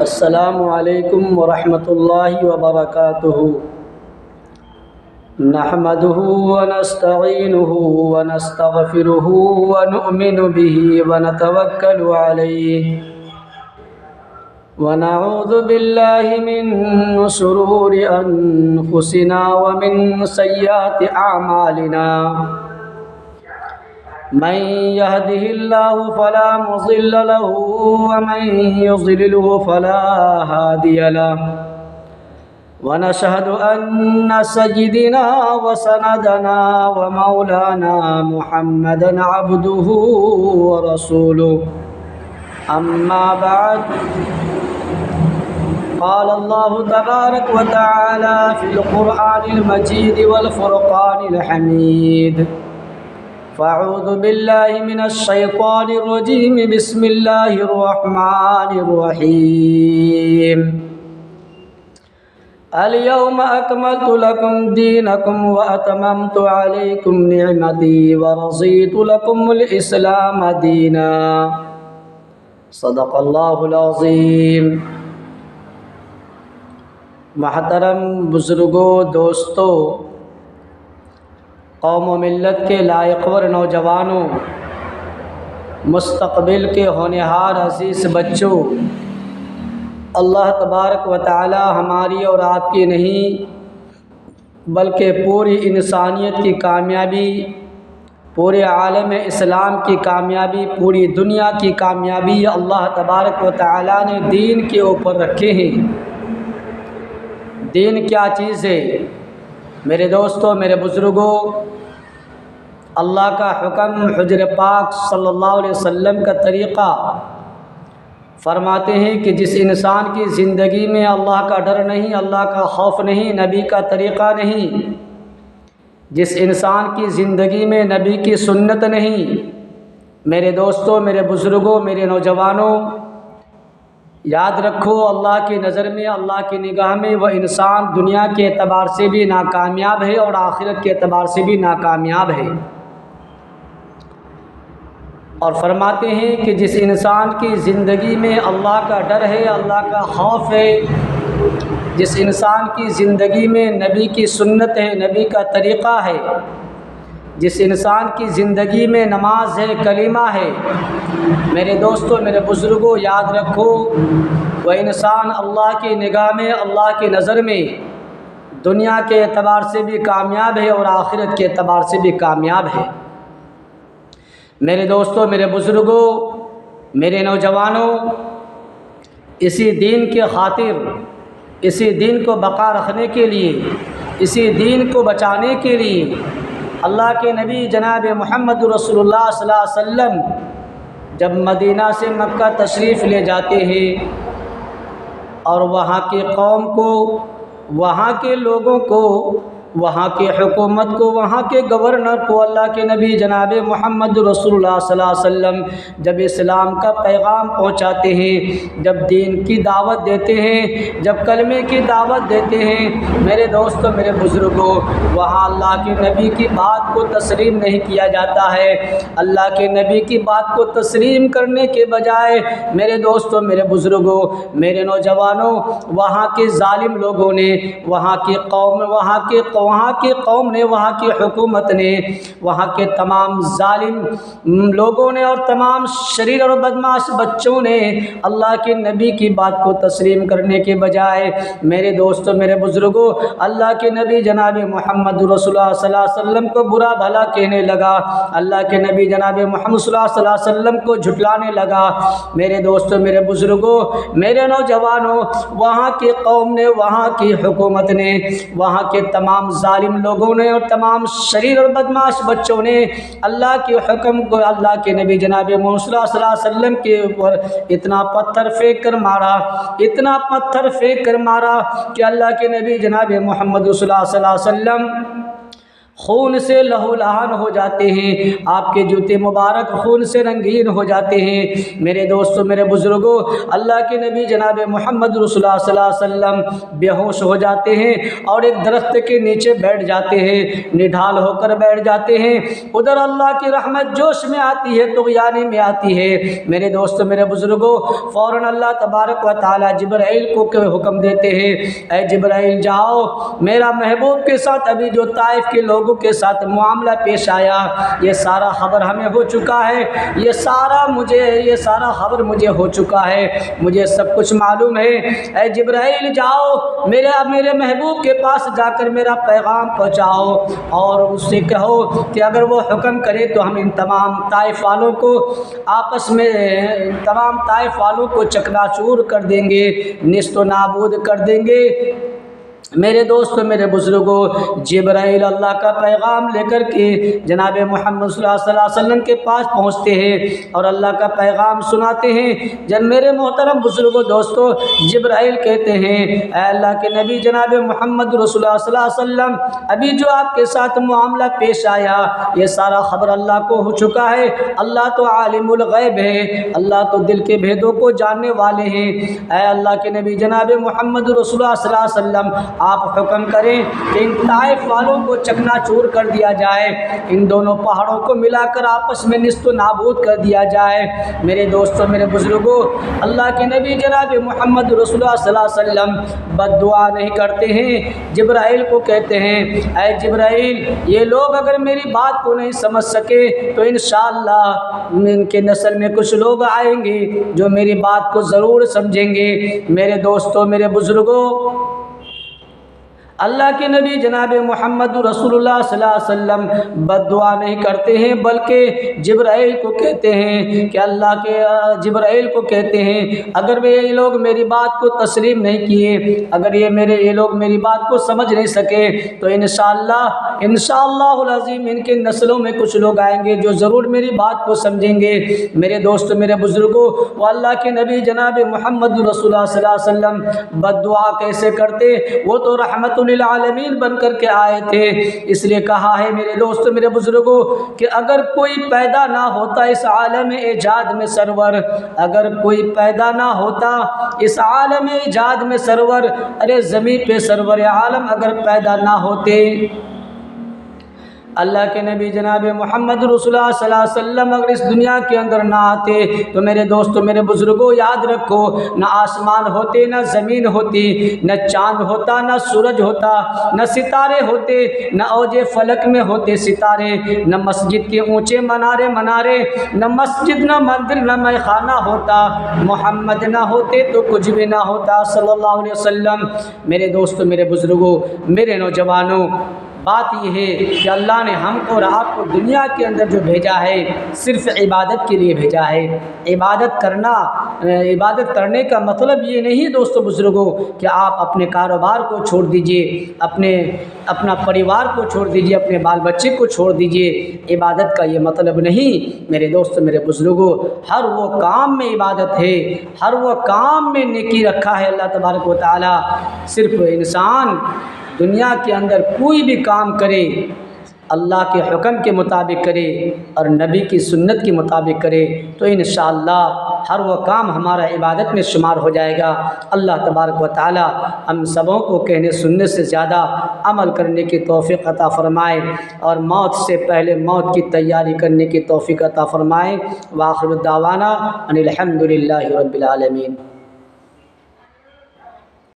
अस्सलामु अलैकुम वरहमतुल्लाहि वबरकातुहु। नहमदुहु व नस्तईनुहु व नस्तगफिरुहु व नु'मिनु बिही व नतवक्कलु अलैहि व नऊज़ु बिल्लाहि मिन शुरूरि अनफुसिना व मिन सय्यिआति अअमालिना। मन यहदिहिल्लाहु फला मुज़िल्ल लहु व मन युज़लिलहु फला हादिय लहु व नशहदु अन्न सय्यिदना व सनदना व मौलाना मुहम्मदन अब्दुहु व रसूलुहु। अम्मा बअद, क़ाल अल्लाहु तबारक व तआला फ़िल क़ुरआनिल मजीद वल फ़ुरक़ानिल हमीद। फ़अऊज़ु बिल्लाहि मिनश शैतानिर रजीम। बिस्मिल्लाहिर रहमानिर रहीम। अल यौम अकमलतु लकुम दीनकुम व अतममतु अलैकुम निअमती व रज़ीतु लकुमुल इस्लाम दीना। सदक़ल्लाहुल अज़ीम। महतरम बुज़ुर्गों, दोस्तों, कौम व मिल्लत के लायक़वर नौजवानों, मुस्तक़बिल के होनहार अज़ीज़ बच्चों, अल्लाह तबारक व तआला हमारी और आपकी नहीं बल्कि पूरी इंसानियत की कामयाबी, पूरे आलम इस्लाम की कामयाबी, पूरी दुनिया की कामयाबी अल्लाह तबारक व तआला ने दीन के ऊपर रखे हैं। दीन क्या चीज़ है मेरे दोस्तों, मेरे बुज़ुर्गों? अल्लाह का हुक्म, हुज़ूर पाक सल्लल्लाहु अलैहि वसल्लम का तरीक़ा फरमाते हैं कि जिस इंसान की ज़िंदगी में अल्लाह का डर नहीं, अल्लाह का खौफ नहीं, नबी का तरीक़ा नहीं, जिस इंसान की ज़िंदगी में नबी की सुन्नत नहीं, मेरे दोस्तों, मेरे बुज़ुर्गों, मेरे नौजवानों, याद रखो, अल्लाह की नज़र में, अल्लाह की निगाह में वह इंसान दुनिया के एतबार से भी नाकामयाब है और आखिरत के एतबार से भी नाकामयाब है। और फरमाते हैं कि जिस इंसान की ज़िंदगी में अल्लाह का डर है, अल्लाह का खौफ है, जिस इंसान की ज़िंदगी में नबी की सुन्नत है, नबी का तरीक़ा है, जिस इंसान की ज़िंदगी में नमाज है, कलीमा है, मेरे दोस्तों, मेरे बुज़ुर्गों, याद रखो, वह इंसान अल्लाह की निगाह में, अल्लाह की नज़र में दुनिया के एतबार से भी कामयाब है और आखिरत के एतबार से भी कामयाब है। मेरे दोस्तों, मेरे बुज़ुर्गों, मेरे नौजवानों, इसी दीन के ख़ातिर, इसी दीन को बका रखने के लिए, इसी दीन को बचाने के लिए अल्लाह के नबी जनाब मोहम्मद रसूलुल्लाह सल्लल्लाहु अलैहि वसल्लम जब मदीना से मक्का तशरीफ़ ले जाते हैं और वहाँ की कौम को, वहाँ के लोगों को, वहाँ की हुकूमत को, वहाँ के गवर्नर को अल्लाह के नबी जनाब मोहम्मद रसूलुल्लाह सल्लल्लाहु अलैहि वसल्लम जब इस्लाम का पैगाम पहुँचाते हैं, जब दीन की दावत देते हैं, जब कलमे की दावत देते हैं, मेरे दोस्तों, मेरे बुज़ुर्गों, वहाँ अल्लाह के नबी की बात को तस्लीम नहीं किया जाता है। अल्लाह के नबी की बात को तस्लीम करने के बजाय, मेरे दोस्तों, मेरे बुज़ुर्गों, मेरे नौजवानों, वहाँ के ज़ालिम लोगों ने, वहाँ की कौम, वहाँ की कौम ने, वहाँ की हुकूमत ने, वहाँ के तमाम जालिम लोगों ने और तमाम शरीर और बदमाश बच्चों ने अल्लाह के नबी की बात को तस्लीम करने के बजाय, मेरे दोस्तों, मेरे बुज़ुर्गों, अल्लाह के नबी जनाब मोहम्मद रसूलुल्लाह सल्लल्लाहु अलैहि वसल्लम को बुरा भला कहने लगा, अल्लाह के नबी जनाब मोहम्मद सल्लल्लाहु अलैहि वसल्लम को झुटलाने लगा। मेरे दोस्तों, मेरे बुज़ुर्गों, मेरे नौजवानों, वहाँ की कौम ने, वहाँ की हुकूमत ने, वहाँ के तमाम जालिम लोगों ने और तमाम शरीर और बदमाश बच्चों ने अल्लाह के हुक्म को, अल्लाह के नबी जनाब मोहम्मद सल्लल्लाहु अलैहि वसल्लम के ऊपर इतना पत्थर फेंक कर मारा, इतना पत्थर फेंक कर मारा कि अल्लाह के नबी जनाब मोहम्मद सल्लल्लाहु अलैहि वसल्लम खून से लहूलुहान हो जाते हैं, आपके जूते मुबारक खून से रंगीन हो जाते हैं। मेरे दोस्तों, मेरे बुज़ुर्गों, अल्लाह के नबी जनाब मोहम्मद रसूलुल्लाह सल्लल्लाहु अलैहि वसल्लम बेहोश हो जाते हैं और एक दरख्त के नीचे बैठ जाते हैं, निढाल होकर बैठ जाते हैं। उधर अल्लाह की रहमत जोश में आती है, तुग़यानी में आती है। मेरे दोस्तों, मेरे बुज़ुर्गों, फ़ौरन अल्लाह तबारक व तआला जिब्राइल को हुक्म देते हैं, ऐ जिब्राइल जाओ, मेरा महबूब के साथ अभी जो ताइफ के लोगों के साथ मामला पेश आया, ये सारा खबर हमें हो चुका है, ये सारा खबर मुझे हो चुका है, मुझे सब कुछ मालूम है। ऐ जिब्राइल जाओ, मेरे महबूब के पास जाकर मेरा पैगाम पहुँचाओ और उससे कहो कि अगर वो हुक्म करे तो हम इन तमाम ताइफ वालों को आपस में तमाम ताइफ वालों को चकनाचूर कर देंगे, निस्तो नाबूद कर देंगे। मेरे दोस्तों, मेरे बुज़ुर्गों, जिब्राइल अल्लाह का पैगाम लेकर के जनाब मोहम्मद सल्लल्लाहु अलैहि वसल्लम के पास पहुँचते हैं और अल्लाह का पैगाम सुनाते हैं। जब मेरे मोहतरम बुज़ुर्गों, दोस्तों, जिब्राइल कहते हैं, ऐ अल्लाह के नबी जनाब मोहम्मद रसूलुल्लाह सल्लल्लाहु अलैहि वसल्लम, अभी जो आपके साथ मामला पेश आया, ये सारा खबर अल्लाह को हो चुका है। अल्लाह तो आलिमुल गैब है, अल्लाह तो दिल के भेदों को जानने वाले हैं। ऐ अल्लाह के नबी जनाब मोहम्मद रसूलुल्लाह सल्लल्लाहु अलैहि वसल्लम, आप हुक्म करें कि इन ताइफ वालों को चकनाचूर कर दिया जाए, इन दोनों पहाड़ों को मिलाकर आपस में निस्तो नाबूद कर दिया जाए। मेरे दोस्तों, मेरे बुज़ुर्गों, अल्लाह के नबी जनाब मोहम्मद रसूलुल्लाह सल्लल्लाहु अलैहि वसल्लम बद्दुआ नहीं करते हैं। जिब्राइल को कहते हैं, ऐ जिब्राइल, ये लोग अगर मेरी बात को नहीं समझ सके तो इंशाअल्लाह इनके नस्ल में कुछ लोग आएंगे जो मेरी बात को ज़रूर समझेंगे। मेरे दोस्तों, मेरे बुज़ुर्गों, अल्लाह के नबी जनाब मोहम्मद रसूलुल्लाह सल्लल्लाहु अलैहि वसल्लम बद्दुआ नहीं करते हैं, बल्कि जिब्राइल को कहते हैं कि अल्लाह के जिब्राइल को कहते हैं, अगर ये लोग मेरी बात को तस्लीम नहीं किए, अगर ये लोग मेरी बात को समझ नहीं सके तो इंशाअल्लाहुल अज़ीम इनके नस्लों में कुछ लोग आएंगे जो ज़रूर मेरी बात को समझेंगे। मेरे दोस्तों, मेरे बुज़ुर्गों, वो अल्लाह के नबी जनाब मोहम्मद रसूलुल्लाह सल्लल्लाहु अलैहि वसल्लम बद्दुआ कैसे करते, वो तो रहमत आलमीन बन कर के आए थे। इसलिए कहा है मेरे दोस्तों, मेरे बुजुर्गों, कि अगर कोई पैदा ना होता इस आलम इजाद में सरवर, अगर कोई पैदा ना होता इस आलम इजाद में सरवर, अरे ज़मीन पे सरवर आलम अगर पैदा ना होते, अल्लाह के नबी जनाब मोहम्मद रसूलुल्लाह सल्लल्लाहु अलैहि वसल्लम अगर इस दुनिया के अंदर ना आते तो मेरे दोस्तों, मेरे बुज़ुर्गों, याद रखो, न आसमान होते, न ज़मीन होती, न चाँद होता, न सूरज होता, न सितारे होते, न औजे फलक में होते सितारे, न मस्जिद के ऊँचे मनारे, न मस्जिद, न मंदिर, न मैखाना होता। मोहम्मद ना होते तो कुछ भी ना होता सल्लल्लाहु अलैहि वसल्लम। मेरे दोस्तों, मेरे बुज़ुर्गों, मेरे नौजवानों, बात यह है कि अल्लाह ने हमको और आपको दुनिया के अंदर जो भेजा है सिर्फ़ इबादत के लिए भेजा है। इबादत करने का मतलब ये नहीं दोस्तों बुज़ुर्गों कि आप अपने कारोबार को छोड़ दीजिए, अपना परिवार को छोड़ दीजिए, अपने बाल बच्चे को छोड़ दीजिए। इबादत का ये मतलब नहीं मेरे दोस्तों, मेरे बुज़ुर्गों। हर वो काम में इबादत है, हर वो काम में नेकी रखा है अल्लाह तबारक व तआला। सिर्फ़ इंसान दुनिया के अंदर कोई भी काम करे अल्लाह के हुक्म के मुताबिक करे और नबी की सुन्नत के मुताबिक करे तो इंशाअल्लाह हर वो काम हमारा इबादत में शुमार हो जाएगा। अल्लाह तबारक व तआला हम सबों को कहने सुनने से ज़्यादा अमल करने की तौफ़ीक़ अता फ़रमाए और मौत से पहले मौत की तैयारी करने की तौफ़ीक़ अता फ़रमाए। व आखिर दावाना अनिल हम्दुलिल्लाहि रब्बिल आलमीन।